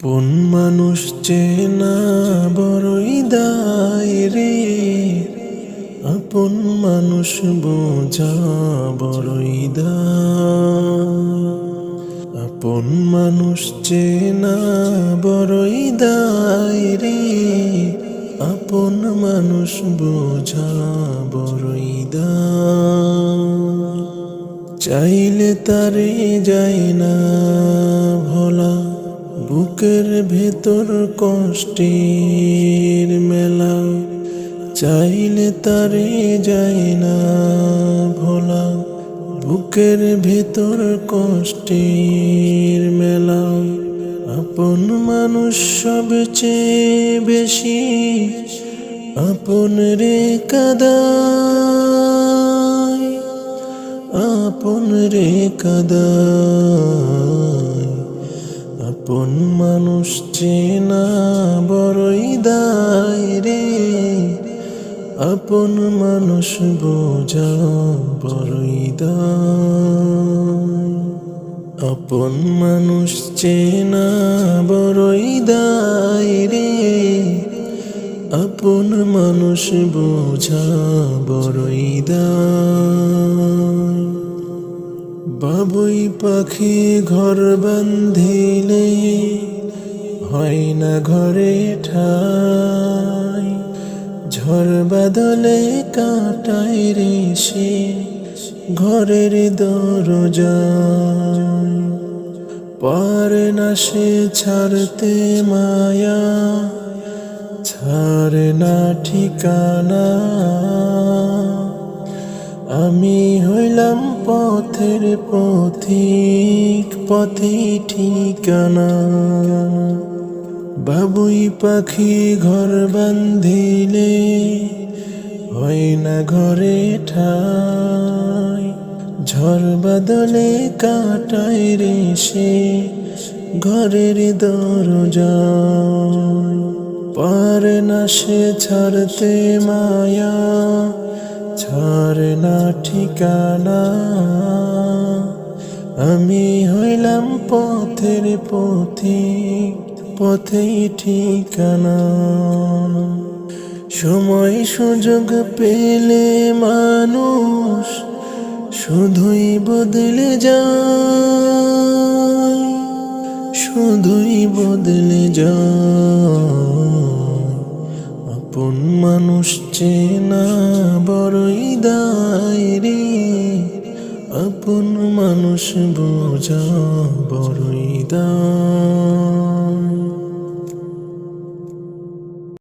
আপন মানুষ চেনা বড়ই দায় রে, আপন মানুষ বোঝা বড়ই দায়। আপন মানুষ চেনা বড়ই দায় রে, আপন মানুষ বোঝা বড়ই দায়। চাইলে তারে যায় না ভোলা, বুকের ভেতর কষ্টের মেলা। চাইলে তারে যায় না ভোলা, বুকের ভেতর কষ্টের মেলা। আপন মানুষ সবচেয়ে বেশি আপন রে কাদায়, আপন রে কাদায়। আপন মানুষ চেনা বড়ই দায় রে, আপন মানুষ বোঝা বড়ই দায়। আপন মানুষ চেনা বড়ই দায় রে, আপন মানুষ বোঝা বড়ই দায়। বাবুই পাখি ঘর বাঁধিলে হয় না ঘরে ঠাই, ঝড় বাদলে কাটায় রে সে ঘরের দরজায়। পারে না সে ছাড়তে মায়া, ছাড়ে না ঠিকানা। আমি হইলাম পথের পথিক, পথে ঠিকানা। বাবুই পাখি ঘর বাঁধিলে হয় না ঘরে ঠাই, ঝড় বাদলে কাটায় রে সে ঘরের দরজায়। পারে না সে ছাড়তে মায়া, ছাড়ে না ঠিকানা। আমি হইলাম পথের পথিক, পথেই ঠিকানা। সময় সুযোগ পেলে মানুষ শুধুই বদলে যায়, শুধুই বদলে যায়। আপন মানুষ চেনা বড়ই দায় রে, আপন মানুষ বোঝা বড়ই দায়।